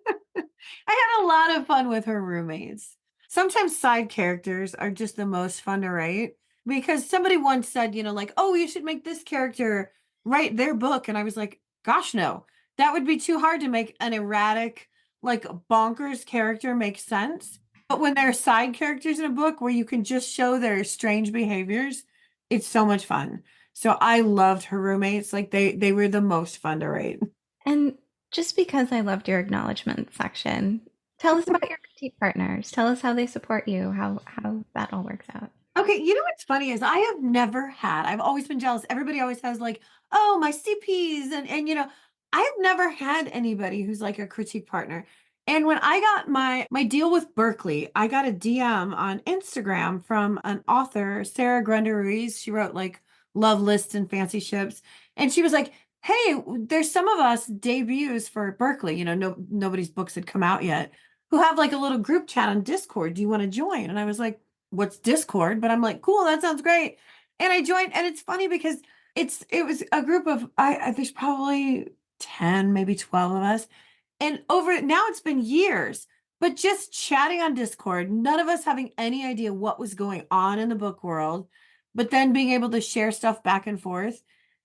had a lot of fun with her roommates. Sometimes side characters are just the most fun to write because somebody once said, like, oh, you should make this character write their book. And I was like, gosh, no, that would be too hard to make an erratic, like bonkers character make sense. But when there are side characters in a book where you can just show their strange behaviors, it's so much fun. So I loved her roommates. Like they were the most fun to write. And just because I loved your acknowledgement section, tell us about your critique partners. Tell us how they support you, how that all works out. Okay, what's funny is I've always been jealous. Everybody always has like, oh, my CPs and I've never had anybody who's like a critique partner. And when I got my deal with Berkeley, I got a DM on Instagram from an author, Sarah Grunda Ruiz. She wrote like Love Lists and Fancy Ships. And she was like, hey, there's some of us debuts for Berkeley, nobody's books had come out yet, who have like a little group chat on Discord. Do you want to join? And I was like, what's Discord? But I'm like, cool, that sounds great. And I joined, and it's funny because it was a group of there's probably 10, maybe 12 of us. And over now it's been years, but just chatting on Discord, none of us having any idea what was going on in the book world, but then being able to share stuff back and forth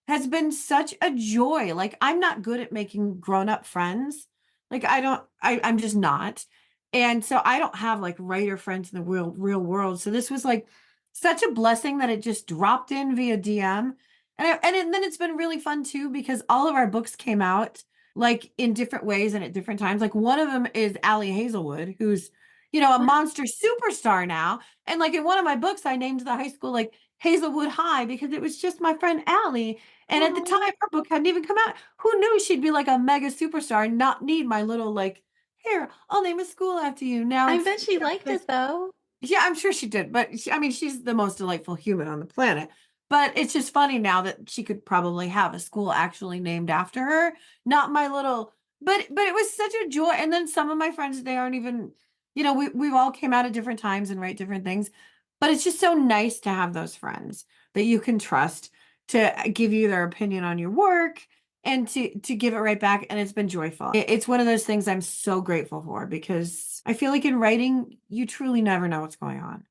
has been such a joy. Like I'm not good at making grown-up friends. Like I'm just not. And so I don't have like writer friends in the real world. So this was like such a blessing that it just dropped in via DM. And then it's been really fun too, because all of our books came out like in different ways and at different times. Like one of them is Allie Hazelwood, who's, a monster superstar now. And like in one of my books, I named the high school like Hazelwood High because it was just my friend Allie. And at the time, her book hadn't even come out. Who knew she'd be like a mega superstar and not need my little like, here, I'll name a school after you. Now I bet she liked it though. Yeah, I'm sure she did. But she's the most delightful human on the planet. But it's just funny now that she could probably have a school actually named after her. Not my little, but it was such a joy. And then some of my friends, they aren't even, we've all came out at different times and write different things. But it's just so nice to have those friends that you can trust to give you their opinion on your work and to give it right back. And it's been joyful. It's one of those things I'm so grateful for because I feel like in writing, you truly never know what's going on.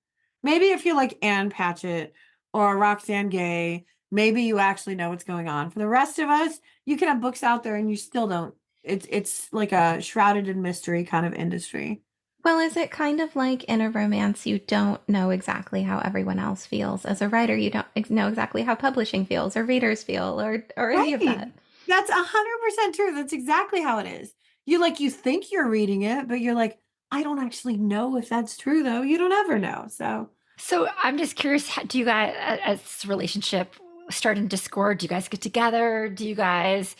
Maybe if you're like Anne Patchett or Roxane Gay, maybe you actually know what's going on. For the rest of us, you can have books out there and you still don't. It's like a shrouded in mystery kind of industry. Well, is it kind of like in a romance, you don't know exactly how everyone else feels? As a writer, you don't know exactly how publishing feels or readers feel or any of that. That's 100% true. That's exactly how it is. You think you're reading it, but you're like, I don't actually know if that's true though. You don't ever know. So I'm just curious, do you guys, as this relationship start in Discord, do you guys get together? Do you guys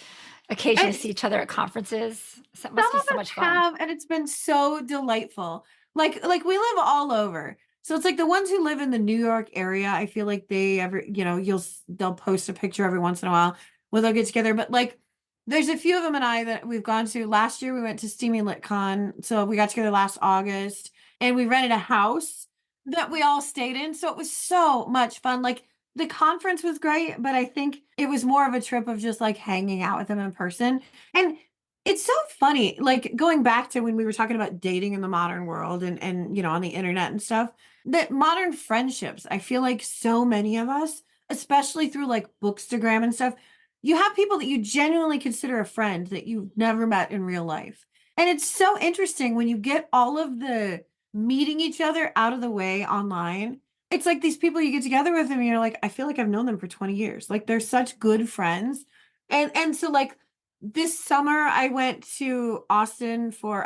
occasionally see each other at conferences? That must be so much fun. And it's been so delightful. Like we live all over. So it's like the ones who live in the New York area, I feel like they'll post a picture every once in a while when they'll get together. But like there's a few of them and I that we've gone to. Last year we went to Steamy LitCon. So we got together last August and we rented a house that we all stayed in. So it was so much fun. Like the conference was great, but I think it was more of a trip of just like hanging out with them in person. And it's so funny, like going back to when we were talking about dating in the modern world and on the internet and stuff, that modern friendships, I feel like so many of us, especially through like Bookstagram and stuff, you have people that you genuinely consider a friend that you've never met in real life. And it's so interesting when you get all of the meeting each other out of the way online. It's like these people you get together with them and you're like, I feel like I've known them for 20 years. Like they're such good friends. And so like this summer I went to Austin for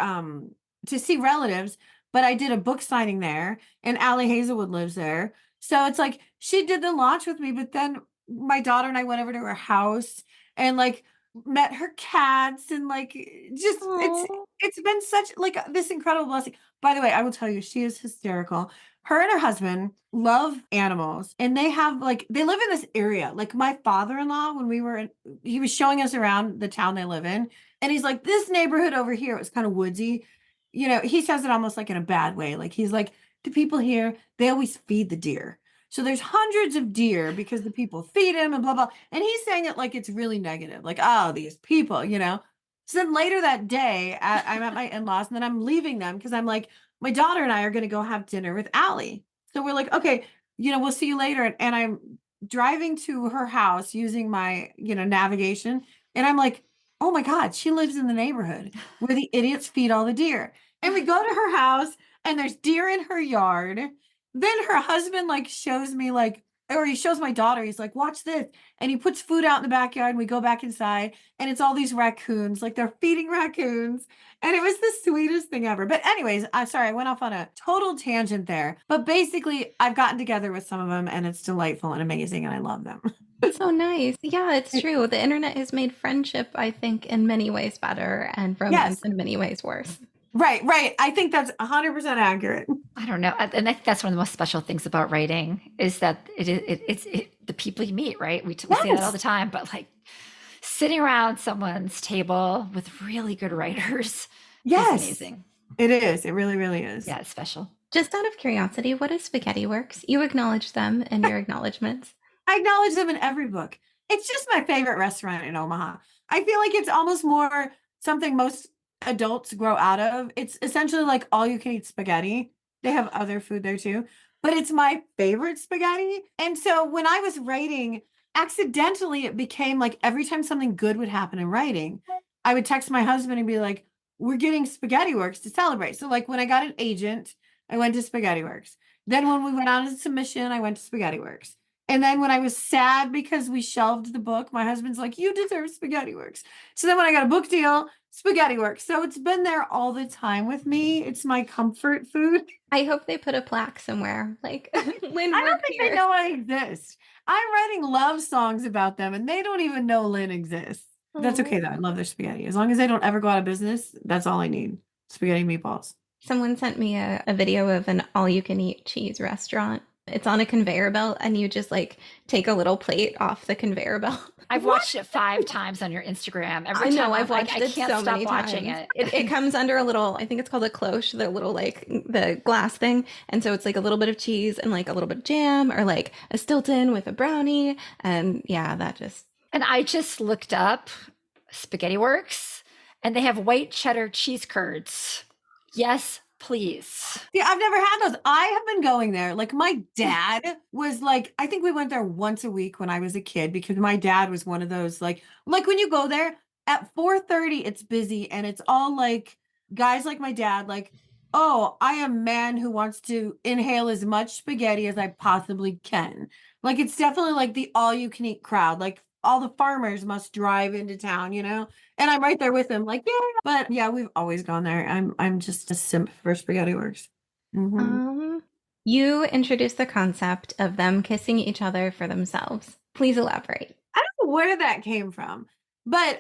to see relatives, but I did a book signing there and Allie Hazelwood lives there. So it's like she did the launch with me, but then my daughter and I went over to her house and like met her cats and like just Aw. it's been such like this incredible blessing. By the way, I will tell you, she is hysterical. Her and her husband love animals, and they have like they live in this area. Like my father-in-law, when we were in, he was showing us around the town they live in, and he's like, this neighborhood over here, it was kind of woodsy. You know, he says it almost like in a bad way. Like he's like, the people here, they always feed the deer. So there's hundreds of deer because the people feed him and blah blah. And he's saying it like it's really negative, like, oh, these people, you know. So then later that day, I'm at my in-laws, and then I'm leaving them because I'm like, my daughter and I are going to go have dinner with Allie. So we're like, okay, you know, we'll see you later. And I'm driving to her house using my, you know, navigation. And I'm like, oh my God, she lives in the neighborhood where the idiots feed all the deer. And we go to her house and there's deer in her yard. Then her husband like shows me like, or he shows my daughter, he's like, watch this. And he puts food out in the backyard and we go back inside and it's all these raccoons, like they're feeding raccoons. And it was the sweetest thing ever. But anyways, I'm sorry, I went off on a total tangent there. But basically, I've gotten together with some of them and it's delightful and amazing and I love them. So nice. Yeah, it's true. The internet has made friendship, I think, in many ways better and romance Yes. in many ways worse. Right, right. I think that's 100% accurate. I don't know. And I think that's one of the most special things about writing is that it's the people you meet, right? We say that all Yes. the time, but like sitting around someone's table with really good writers Yes. is amazing. It is. It really, really is. Yeah, it's special. Just out of curiosity, what is Spaghetti Works? You acknowledge them in your acknowledgments. I acknowledge them in every book. It's just my favorite restaurant in Omaha. I feel like it's almost more something most adults grow out of. It's essentially like all you can eat spaghetti. They have other food there too, but it's my favorite spaghetti. And so when I was writing, accidentally, it became like every time something good would happen in writing, I would text my husband and be like, we're getting Spaghetti Works to celebrate. So like when I got an agent, I went to Spaghetti Works. Then when we went on a submission, I went to Spaghetti Works. And then when I was sad because we shelved the book, my husband's like, you deserve Spaghetti Works. So then when I got a book deal, Spaghetti Works. So it's been there all the time with me. It's my comfort food. I hope they put a plaque somewhere. Like, Lynn I don't worked think here. they know I exist. I'm writing love songs about them and they don't even know Lynn exists. That's okay though. I love their spaghetti. As long as they don't ever go out of business, that's all I need. Spaghetti and meatballs. Someone sent me a video of an all-you-can-eat cheese restaurant. It's on a conveyor belt, and you just like take a little plate off the conveyor belt. I've watched it 5 times on your Instagram. Every I know, time I've watched I it can't so stop many watching times. it. It comes under a little, I think it's called a cloche, the little like the glass thing. And so it's like a little bit of cheese and like a little bit of jam or like a Stilton with a brownie. And yeah, that just. And I just looked up Spaghetti Works, and they have white cheddar cheese curds. Yes, please. Yeah, I've never had those. I have been going there. Like my dad was like, I think we went there once a week when I was a kid because my dad was one of those like when you go there at 4:30, it's busy and it's all like guys like my dad, like, oh, I am a man who wants to inhale as much spaghetti as I possibly can. Like it's definitely like the all you can eat crowd. Like all the farmers must drive into town, you know? And I'm right there with them, like, yeah. But yeah, we've always gone there. I'm just a simp for Spaghetti Works. You introduced the concept of them kissing each other for themselves. Please elaborate. I don't know where that came from, but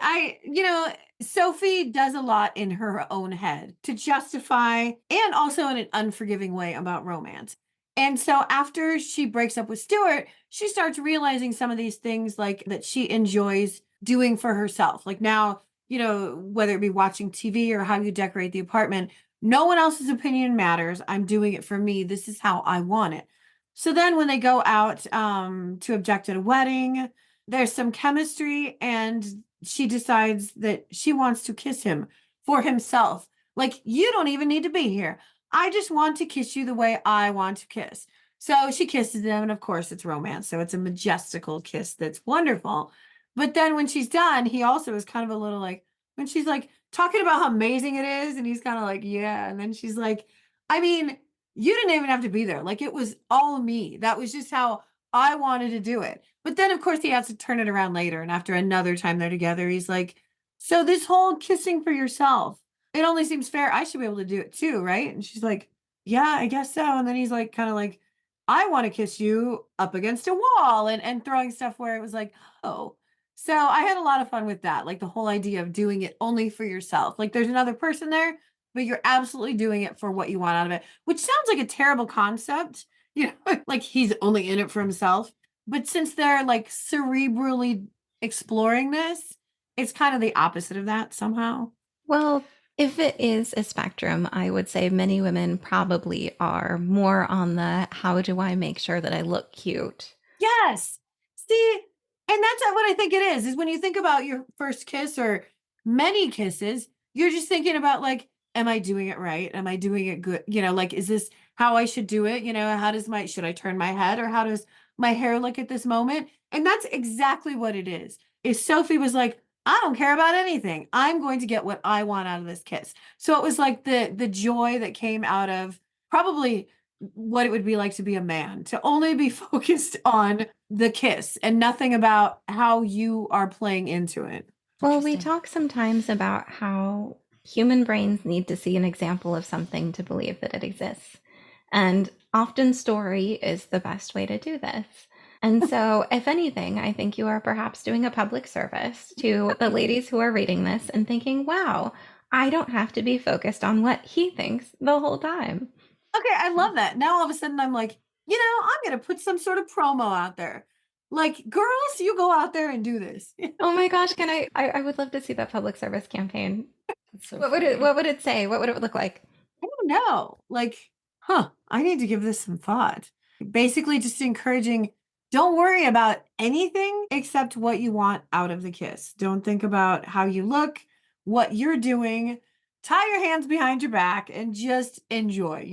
Sophie does a lot in her own head to justify and also in an unforgiving way about romance. And so after she breaks up with Stuart, she starts realizing some of these things like that she enjoys doing for herself. Like now, whether it be watching TV or how you decorate the apartment, no one else's opinion matters. I'm doing it for me. This is how I want it. So then when they go out to object at a wedding, there's some chemistry and she decides that she wants to kiss him for himself. Like, you don't even need to be here. I just want to kiss you the way I want to kiss. So she kisses him, and of course it's romance. So it's a majestical kiss that's wonderful. But then when she's done, he also is kind of a little like, when she's like talking about how amazing it is, and he's kind of like, yeah. And then she's like, I mean, you didn't even have to be there. Like, it was all me. That was just how I wanted to do it. But then, of course, he has to turn it around later. And after another time they're together, he's like, so this whole kissing for yourself, it only seems fair. I should be able to do it too, right? And she's like, yeah, I guess so. And then he's like, kind of like, I want to kiss you up against a wall and throwing stuff where it was like, oh. So I had a lot of fun with that, like the whole idea of doing it only for yourself. Like there's another person there, but you're absolutely doing it for what you want out of it, which sounds like a terrible concept, like he's only in it for himself. But since they're like cerebrally exploring this, it's kind of the opposite of that somehow. Well, if it is a spectrum, I would say many women probably are more on the how do I make sure that I look cute? Yes. See, and that's what I think it is when you think about your first kiss or many kisses, you're just thinking about like, am I doing it right? Am I doing it good? Like, is this how I should do it? Should I turn my head or how does my hair look at this moment? And that's exactly what it is. Is Sophie was like, I don't care about anything. I'm going to get what I want out of this kiss. So it was like the joy that came out of probably what it would be like to be a man, to only be focused on the kiss and nothing about how you are playing into it. Well, we talk sometimes about how human brains need to see an example of something to believe that it exists. And often story is the best way to do this. And so, if anything, I think you are perhaps doing a public service to the ladies who are reading this and thinking, wow, I don't have to be focused on what he thinks the whole time. Okay, I love that. Now all of a sudden I'm like, I'm going to put some sort of promo out there. Like, girls, you go out there and do this. Oh my gosh, I would love to see that public service campaign. So what would it say? What would it look like? I don't know. Like, I need to give this some thought. Basically just encouraging, don't worry about anything except what you want out of the kiss. Don't think about how you look, what you're doing. Tie your hands behind your back and just enjoy,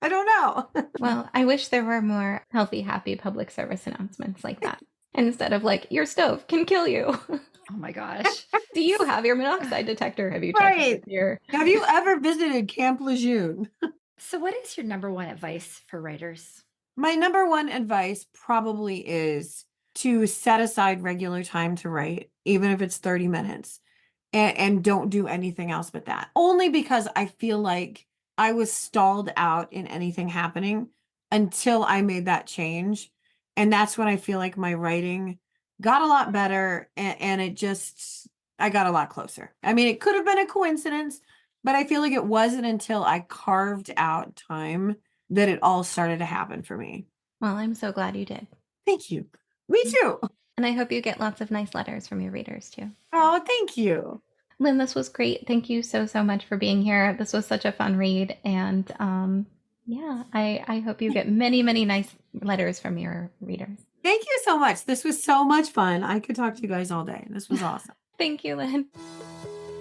I don't know. Well, I wish there were more healthy, happy public service announcements like that. Instead of like, your stove can kill you. Oh my gosh. Do you have your monoxide detector? Have you checked it with your... Have you ever visited Camp Lejeune? So what is your number one advice for writers? My number one advice probably is to set aside regular time to write, even if it's 30 minutes. And don't do anything else but that. Only because I feel like I was stalled out in anything happening until I made that change. And that's when I feel like my writing got a lot better and I got a lot closer. I mean, it could have been a coincidence, but I feel like it wasn't until I carved out time that it all started to happen for me. Well, I'm so glad you did. Thank you. Me too. And I hope you get lots of nice letters from your readers too. Oh, thank you. Lynn, this was great. Thank you so much for being here. This was such a fun read. And I hope you get many, many nice letters from your readers. Thank you so much. This was so much fun. I could talk to you guys all day. This was awesome. Thank you, Lynn.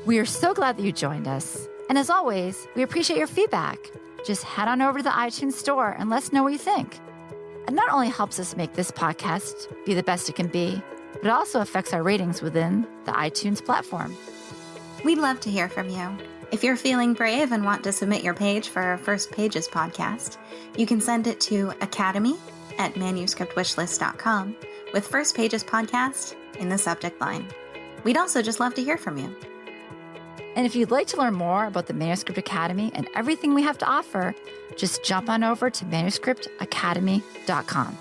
We are so glad that you joined us. And as always, we appreciate your feedback. Just head on over to the iTunes store and let us know what you think. It not only helps us make this podcast be the best it can be, but it also affects our ratings within the iTunes platform. We'd love to hear from you. If you're feeling brave and want to submit your page for our First Pages podcast, you can send it to academy@manuscriptwishlist.com with First Pages podcast in the subject line. We'd also just love to hear from you. And if you'd like to learn more about the Manuscript Academy and everything we have to offer, just jump on over to manuscriptacademy.com.